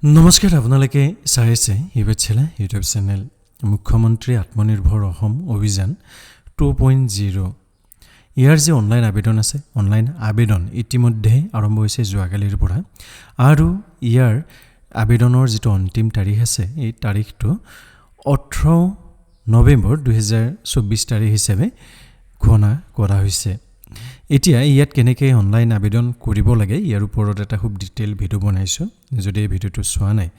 নমস্কাৰ আপোনালোকে চাই আছে EPathshala ইউটিউব চেনেল মুখ্যমন্ত্ৰী আত্মনিৰ্ভৰ অসম অভিযান 2.0 ইয়াৰ যে অনলাইন আবেদন আছে অনলাইন আবেদন ইতিমধ্যে আৰম্ভ হৈছে যোৱাকালিৰ পৰা আৰু ইয়াৰ আবেদনৰ যেটো অন্তিম তাৰিখ আছে এই তাৰিখটো 18 নৱেম্বৰ 2024 তাৰিখ হিচাপে ঘোষণা কৰা হৈছে এতিয়া ইয়াত কেনেকৈ অনলাইন আবেদন কৰিব লাগে ইয়াৰ ওপৰত এটা খুব ডিটেইল ভিডিও বনাইছো যদি এই ভিডিওটো চোৱা নাই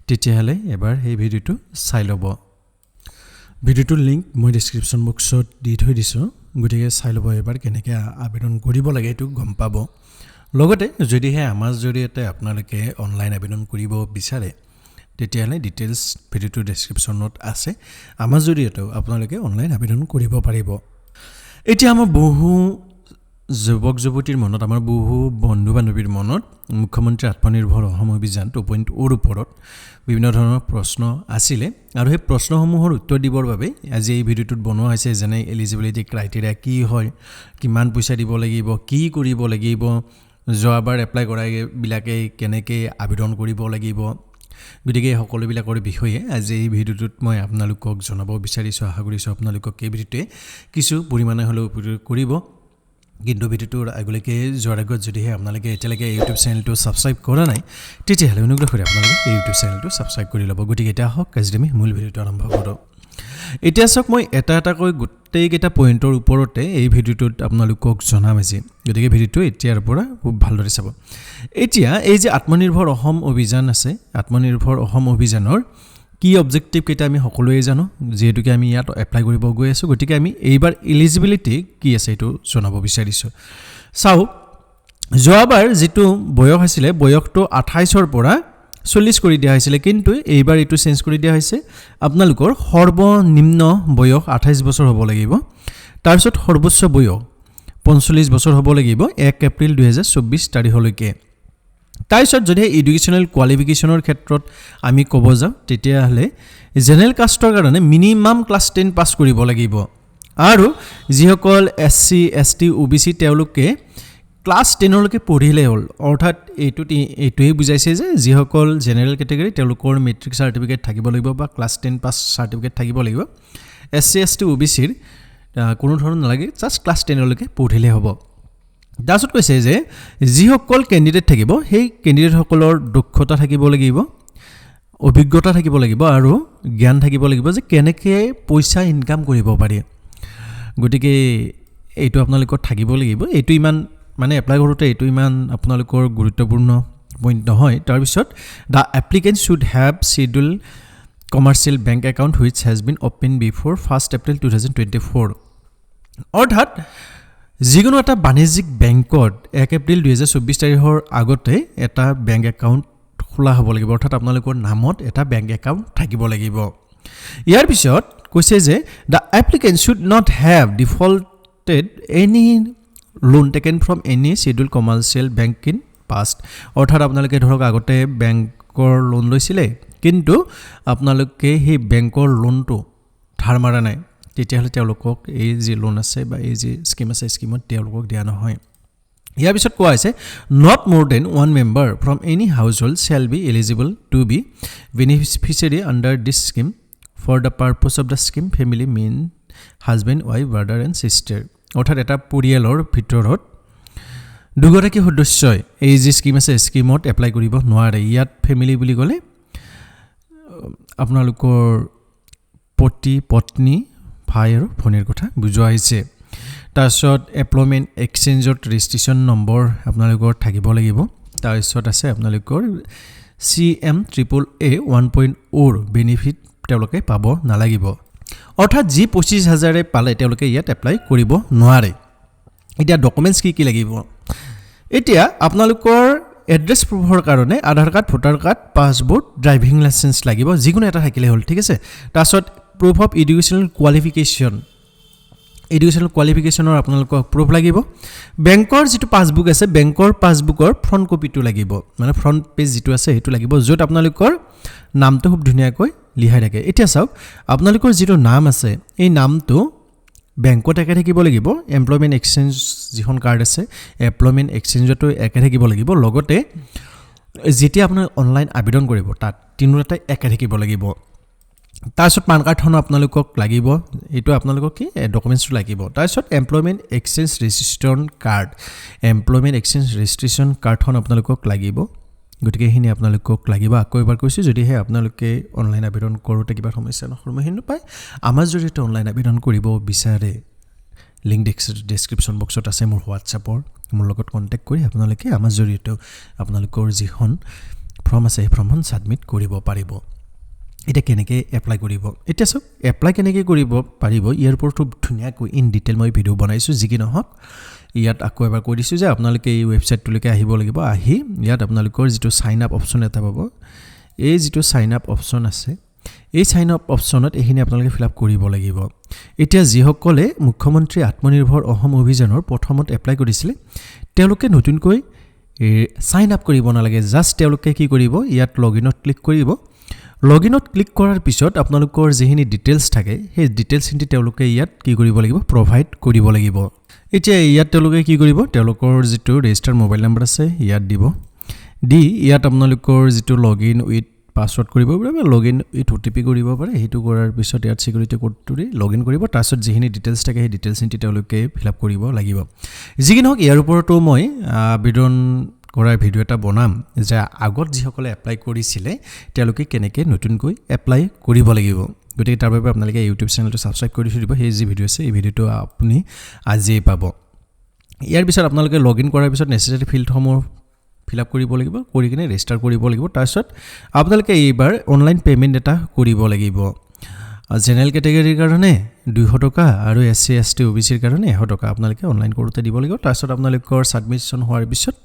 তেতিয়াহলে এবাৰ এই ভিডিওটো চাই লব ভিডিওটোৰ লিংক মই ডেসক্ৰিপচন বক্সত দি থৈ দিছো গতিকে চাই লব এবাৰ কেনেকৈ আবেদন কৰিব লাগে এটো গম পাব লগতে যদি হে আমাৰ জৰিয়তে আপোনালোকে অনলাইন আবেদন কৰিব বিচাৰে তেতিয়াহলে ডিটেইলছ ভিডিওটোৰ ডেসক্ৰিপচনত আছে আমাৰ জৰিয়তে আপোনালোকে অনলাইন আবেদন কৰিব পাৰিব এতিয়া আমাৰ বহু যুৱক যুৱতীৰ মনত আমাৰ বহু বন্ধু বান্ধৱীৰ মনত মুখ্যমন্ত্ৰী আত্মনিৰ্ভৰ অসম অভিযান 2.0 ওপৰত বিভিন্ন ধৰণৰ প্ৰশ্ন আছিল আৰু এই প্ৰশ্নসমূহৰ উত্তৰ দিবৰ বাবে আজি এই ভিডিওটোত বনোৱা হৈছে যেনে এলিজিবিলিটি ক্ৰাইটেৰিয়া কি হয় কিমান পইচা দিব লাগিব কি কৰিব লাগিব যোৱাবাৰ এপ্লাই কৰা বিলাকে কেনেকৈ আবেদন কৰিব লাগিব গতিকে সকলো বিলাকৰ বিষয়ে আজি এই ভিডিওটোত মই আপোনালোকক জনাব বিচাৰিছো আশা কৰিছো আপোনালোকক এই ভিডিওটোৱে কিছু পৰিমাণে হলেও কৰিব কিন্তু ভিডিওটোৰ আগলৈকে যোৱাৰ আগত যদি আপোনালোকে এতিয়ালৈকে ইউটিউব চেনেলটো সাবস্ক্ৰাইব কৰা নাই তেতিয়াহলে অনুগ্ৰহ কৰি আপোনালোকে এই ইউটিউব চেনেলটো সাবস্ক্ৰাইব কৰি ল'ব গতিকে এটা হওক আজি আমি মূল ভিডিওটো আৰম্ভ কৰো এতিয়া চাওক মই এটা কৈ গোটেইকেইটা পইণ্টৰ ওপৰতে এই ভিডিওটোত আপোনালোকক জনাম আজি গতিকে ভিডিওটো এতিয়াৰ পৰা খুব ভালদৰে চাব এতিয়া এই যে আত্মনিৰ্ভৰ অসম অভিযান আছে আত্মনিৰ্ভৰ অসম অভিযানৰ কি অবজেক্টিভ কেটা আমি সকলোৱে জানো যেহেতুকে আমি ইয়াত এপ্লাই কৰিব গৈ আছো গতিকে আমি এইবাৰ এলিজিবিলিটি কি আছে এটো জনাব বিচাৰিছো চাও যোৱাবাৰ যেটো বয়স আছিল বয়সটো 28 ৰ পৰা 40 কৰি দিয়া হৈছিল কিন্তু এইবাৰ এটো চেঞ্জ কৰি দিয়া হৈছে আপোনালোকৰ সৰ্বনিম্ন বয়স 28 বছৰ হ'ব লাগিব তাৰ পিছত সৰ্বোচ্চ বয়স 45 বছৰ হ'ব লাগিব 1 এপ্ৰিল 2024 তাৰিখলৈকে তাইছত যদি এডুকেশনাল কোৱালিফিকেশনৰ ক্ষেত্ৰত আমি ক'ব যাও তেতিয়াহলে জেনাৰেল কাষ্টৰ কাৰণে মিনিমাম ক্লাছ 10 পাস কৰিব লাগিব আৰু যিসকল এসসি এসটি ওবিসি তেওঁলোকে ক্লাছ 10 লৈকে পঢ়িলে হ'ল অৰ্থাৎ এইটোই বুজাইছে যে যিসকল জেনাৰেল ক্যাটাগৰী তেওঁলোকৰ মেট্ৰিক সাৰ্টিফিকেট থাকিব লাগিব বা ক্লাছ 10 পাস সাৰ্টিফিকেট থাকিব লাগিব এসসি এসটি ওবিসিৰ কোনো ধৰণৰ নালাগে জাস্ট ক্লাছ 10 লৈকে পঢ়িলে হ'ব দাসত কৈছে যে যিসকল ক্যান্ডিডেট থাকিব সেই ক্যান্ডিডেট সকলৰ দক্ষতা থাকিব লাগিব অভিজ্ঞতা থাকিব লাগিব আৰু জ্ঞান থাকিব লাগিব যে কেনেকৈ পইচা ইনকাম কৰিব পাৰি গতিকে এইটো আপোনালোকৰ থাকিব লাগিব এইটো ইমান মানে এপ্লাই কৰোতে এইটো ইমান আপোনালোকৰ গুৰুত্বপূৰ্ণ পইণ্ট নহয় তাৰ পিছত the applicant should have schedule commercial bank account which has been opened before 1st April 2024 অৰ্থাৎ যিকোনো এটা বাণিজ্যিক বেংকত 1 এপ্ৰিল 2024 তাৰিখৰ আগতে এটা বেংক একাউন্ট খোলা হ'ব লাগিব অৰ্থাৎ আপোনালোকৰ নামত এটা বেংক একাউন্ট থাকিব লাগিব ইয়াৰ পিছত কৈছে যে the applicant should not have defaulted any loan taken from any scheduled commercial bank in past অৰ্থাৎ আপোনালোকে ধৰক আগতে বেংকৰ লোন লৈছিলে কিন্তু আপোনালোকে সেই বেংকৰ লোনটো ধাৰ মাৰা নাই তেতিয়াহলে তেওঁলোকক এই যে লোন আছে বা এই যে স্কিম আছে স্কিমত তেওঁলোকক দিয়া নহয় ইয়াৰ পিছত কোৱা হৈছে not more than one member from any household shall be eligible to be beneficiary under this scheme for the purpose of the scheme family mean husband wife brother and sister অৰ্থাৎ এটা পৰিয়ালৰ ভিতৰত দুগৰাকী সদস্যই এই যে স্কিম আছে স্কিমত apply কৰিব নোৱাৰে ইয়াত ফ্যামিলি বুলি ক'লে আপোনালোকৰ পতি পত্নী ভাই আৰু ভনীৰ কথা বুজোৱা হৈছে তাৰছত এমপ্লয়মেন্ট এক্সচেঞ্জত ৰেজিষ্ট্ৰেচন নম্বৰ আপোনালোকৰ থাকিব লাগিব তাৰছত আছে আপোনালোকৰ CMAAA 1.0 বেনিফিট তেওঁলোকে পাব নালাগিব অৰ্থাৎ যি 25000 পালে তেওঁলোকে ইয়াত এপ্লাই কৰিব নোৱাৰে এতিয়া ডকুমেন্টছ কি লাগিব এতিয়া আপোনালোকৰ এড্ৰেছ প্ৰুফৰ কাৰণে Aadhaar card voter card passport driving licence লাগিব যিকোনো এটা থাকিলে হ'ল ঠিক আছে তাৰছত proof of educational qualificationৰ আপোনালোকক proof লাগিব বেংকৰ যেটো পাসবুক আছে বেংকৰ পাসবুকৰ ফ্ৰন্ট কপিটো লাগিব মানে ফ্ৰন্ট পেজ যেটো আছে হেতু লাগিব যত আপোনালোকৰ নামটো খুব ধুনিয়াকৈ লিখাই থাকে এতিয়া চাওক আপোনালোকৰ যেটো নাম আছে এই নামটো বেংকত একে থাকিব লাগিব এমপ্লয়মেন্ট এক্সচেঞ্জ যিখন কাৰ্ড আছে এমপ্লয়মেন্ট এক্সচেঞ্জটো একে থাকিব লাগিব লগতে যেতিয়া আপোনাৰ অনলাইন আবেদন কৰিব তাত তিনিটা একে থাকিব লাগিব তাৰপিছত পান কাৰ্ডখন আপোনালোকক লাগিব এইটো আপোনালোকক কি ডকুমেন্টছটো লাগিব তাৰপিছত এমপ্লয়মেন্ট এক্সচেঞ্জ ৰেজিষ্ট্ৰেচন কাৰ্ডখন আপোনালোকক লাগিব গতিকে হিনি আপোনালোকক লাগিব আকৌ এবাৰ কৈছো যদিহে আপোনালোকে অনলাইন আবেদন কৰোতে কিবা সমস্যা সন্মুখীন পায় আমাৰ জৰিয়তে অনলাইন আবেদন কৰিব বিচাৰে লিংক ডেসক্ৰিপচন বক্সত আছে মোৰ হোৱাটছআপৰ মোৰ লগত কন্টাক্ট কৰি আপোনালোকে আমাৰ জৰিয়তে আপোনালোকৰ যিখন ফৰ্ম আছে ফৰ্মখন সাবমিট কৰিব পাৰিব এটা কেনেকৈ এপ্লাই কৰিব এটা সব এপ্লাই কেনেকৈ কৰিব পাৰিব ইয়াৰ ওপৰতো ধুনিয়াকৈ ইন ডিটেইল মই ভিডিও বনাইছো যি কি নহক ইয়াত আকৌ এবাৰ কৈ দিছো যে আপোনালোকে এই ওয়েবসাইটটোলৈকে আহিব লাগিব আহি ইয়াত আপোনালোকৰ যেটো সাইন আপ অপচন এটা পাব এই যেটো সাইন আপ অপচন আছে এই সাইন আপ অপচনত এখিনি আপোনালোকে ফিল আপ কৰিব লাগিব এতিয়া যিসকলে মুখ্যমন্ত্ৰী আত্মনিৰ্ভৰ অসম অভিযানৰ প্ৰথমত এপ্লাই কৰিছিল তেওঁলোকে নতুনকৈ সাইন আপ কৰিব নালাগে জাস্ট তেওঁলোকে কি কৰিব ইয়াত লগইনত ক্লিক কৰিব লগইনত ক্লিক কৰাৰ পিছত আপোনালোকৰ যেখিনি ডিটেইলছ থাকে সেই ডিটেইলছখিনি তেওঁলোকে ইয়াত কি কৰিব লাগিব প্ৰভাইড কৰিব লাগিব এতিয়া ইয়াত তেওঁলোকে কি কৰিব তেওঁলোকৰ যেটো ৰেজিষ্টাৰ মোবাইল নম্বৰ আছে ইয়াত দিব দি ইয়াত আপোনালোকৰ যেটো লগইন উইথ পাসওয়াৰ্ড কৰিব পাৰে লগইন উইথ ওটিপি কৰিব পাৰে হেতু কৰাৰ পিছত ইয়াত সিকিউৰিটি কোডটো দি লগইন কৰিব তাৰপিছত যেখিনি ডিটেইলছ থাকে সেই ডিটেইলছখিনি তেওঁলোকে ফিল আপ কৰিব লাগিব যিকি নহক ইয়াৰ ওপৰতো মই আবেদন কৰাৰ ভিডিও এটা বনাম যে আগত যিসকলে এপ্লাই কৰিছিলে তেওঁলোকে কেনেকৈ নতুনকৈ এপ্লাই কৰিব লাগিব গতিকে তাৰ বাবে আপোনালোকে ইউটিউব চেনেলটো সাবস্ক্ৰাইব কৰি থৈ দিব সেই যি ভিডিও আছে এই ভিডিওটো আপুনি আজি পাব ইয়াৰ পিছত আপোনালোকে লগইন কৰাৰ পিছত নেসেসাৰি ফিল্ডসমূহ ফিল আপ কৰিব লাগিব কৰি কিনে ৰেজিষ্টাৰ কৰিব লাগিব তাৰপিছত আপোনালোকে এইবাৰ অনলাইন পেমেন্ট এটা কৰিব লাগিব জেনাৰেল ক্যাটাগৰীৰ কাৰণে 200 টকা আৰু এসসি এসটি ওবিসিৰ কাৰণে 100 টকা আপোনালোকে অনলাইন কৰোতে দিব লাগিব তাৰপিছত আপোনালোকৰ সাবমিশন হোৱাৰ পিছত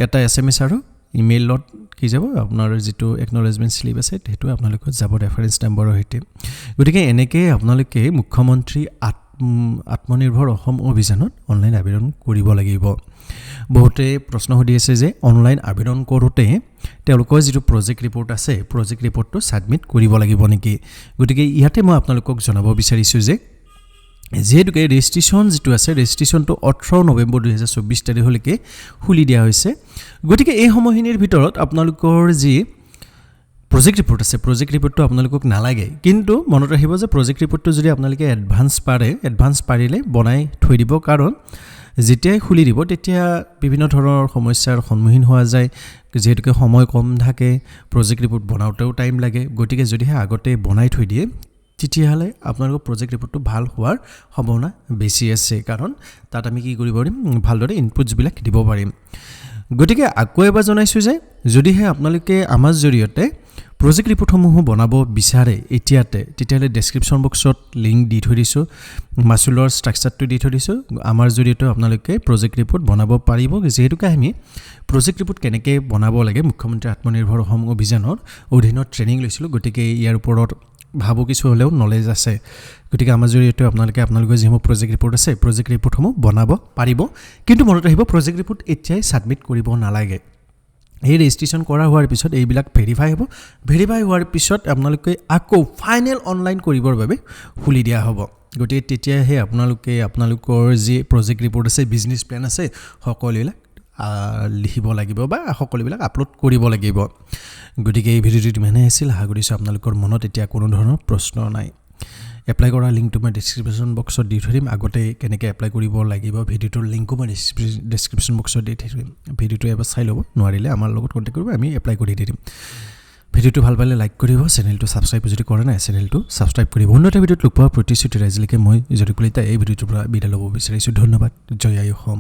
এটা এসএমএস আৰু ইমেইলত কি যাব আপোনাৰ যেটো একনলেজমেন্ট স্লিপ আছে হেতু আপোনালোকৰ যাব ৰেফাৰেন্স নম্বৰৰ হেতে গতিকে এনেকে আপোনালোকে মুখ্যমন্ত্ৰী আত্মনিৰ্ভৰ অসম অভিযানত অনলাইন আবেদন কৰিব লাগিব বহুতে প্ৰশ্ন সুধি আছে যে অনলাইন আবেদন কৰোতে তেওঁলোকৰ যেটো প্ৰজেক্ট ৰিপৰ্ট আছে প্ৰজেক্ট ৰিপৰ্টটো সাবমিট কৰিব লাগিব নেকি গতিকে ইয়াতে মই আপোনালোকক জনাব বিচাৰিছো যে যেহেতুকে ৰেজিষ্ট্ৰেচন যেটো আছে ৰেজিষ্ট্ৰেচনটো 18 নৱেম্বৰ 2024 তাৰিখলৈকে খুলি দিয়া হৈছে গতিকে এই সময়খিনিৰ ভিতৰত আপোনালোকৰ যি প্ৰজেক্ট ৰিপৰ্ট আছে প্ৰজেক্ট ৰিপৰ্টটো আপোনালোকক নালাগে কিন্তু মনত ৰাখিব যে প্ৰজেক্ট ৰিপৰ্টটো যদি আপোনালোকে এডভান্স পাৰিলে বনাই থৈ দিব কাৰণ যেতিয়া খুলি দিব তেতিয়া বিভিন্ন ধৰণৰ সমস্যাৰ সন্মুখীন হোৱা যায় যেহেতুকে সময় কম থাকে প্ৰজেক্ট ৰিপৰ্ট বনাওতেও টাইম লাগে গতিকে যদিহে আগতে বনাই থৈ দিয়ে তেতিয়াহলে আপোনালোকৰ প্ৰজেক্ট ৰিপৰ্টটো ভাল হোৱাৰ সম্ভাৱনা বেছি আছে কাৰণ তাত আমি কি কৰিব পাৰিম ভালদৰে ইনপুটছ বিলাক দিব পাৰিম গতিকে আকৌ এবাৰ জনাইছো যে যদিহে আপোনালোকে আমাৰ জৰিয়তে প্ৰজেক্ট ৰিপৰ্টসমূহ বনাব বিচাৰে এতিয়াতে তেতিয়ালে ডেসক্ৰিপচন বক্সত লিংক দি থৈ দিছো মাসুলৰ ষ্ট্ৰাকচাৰটো দি থৈ দিছো আমাৰ জৰিয়তে আপোনালোকে প্ৰজেক্ট ৰিপৰ্ট বনাব পাৰিব যেহেতুকে আমি প্ৰজেক্ট ৰিপৰ্ট কেনেকৈ বনাব লাগে মুখ্যমন্ত্ৰী আত্মনিৰ্ভৰ অসম অভিযানৰ অধীনত ট্ৰেনিং লৈছিলো গতিকে ইয়াৰ ওপৰত ভাবো কিছু হলেও নলেজ আছে গতিকে আমাৰ জৰিয়তে আপোনালোকৰ যিসমূহ প্ৰজেক্ট ৰিপৰ্ট আছে প্ৰজেক্ট ৰিপৰ্টসমূহ বনাব পাৰিব কিন্তু মনত ৰাখিব প্ৰজেক্ট ৰিপৰ্ট এতিয়াই সাবমিট কৰিব নালাগে এই ৰেজিষ্ট্ৰেচন কৰা হোৱাৰ পিছত এইবিলাক ভেৰিফাই হ'ব ভেৰিফাই হোৱাৰ পিছত আপোনালোকে আকৌ ফাইনেল অনলাইন কৰিবৰ বাবে খুলি দিয়া হ'ব গতিকে তেতিয়াহে আপোনালোকৰ যি প্ৰজেক্ট ৰিপৰ্ট আছে বিজনেছ প্ল্যান আছে সকলোবিলাক লিখিব লাগিব বা সকলোবিলাক আপলোড কৰিব লাগিব গতিকে এই ভিডিওটো মানে আছিল আশা কৰিছো আপোনালোকৰ মনত এতিয়া কোনো ধৰণৰ প্ৰশ্ন নাই এপ্লাই কৰা লিংকটো মই ডেসক্ৰিপচন বক্সত দি থৈ দিম আগতে কেনেকৈ এপ্লাই কৰিব লাগিব ভিডিওটোৰ লিংকো মই ডেসক্ৰিপচন বক্সত দি থৈ দিম ভিডিওটো এবাৰ চাই ল'ব নোৱাৰিলে আমাৰ লগত কন্টাক্ট কৰিব আমি এপ্লাই কৰি দিম ভিডিওটো ভাল পালে লাইক কৰিব চেনেলটো সাবস্ক্ৰাইব যদি কৰা নাই চেনেলটো সাবস্ক্ৰাইব কৰিব উন্নত ভিডিওত লগ পোৱাৰ প্ৰতিশ্ৰুতি ৰাজিলৈকে মই যদি কলিতা এই ভিডিওটোৰ পৰা বিদায় ল'ব বিচাৰিছো ধন্যবাদ জয় আই অসম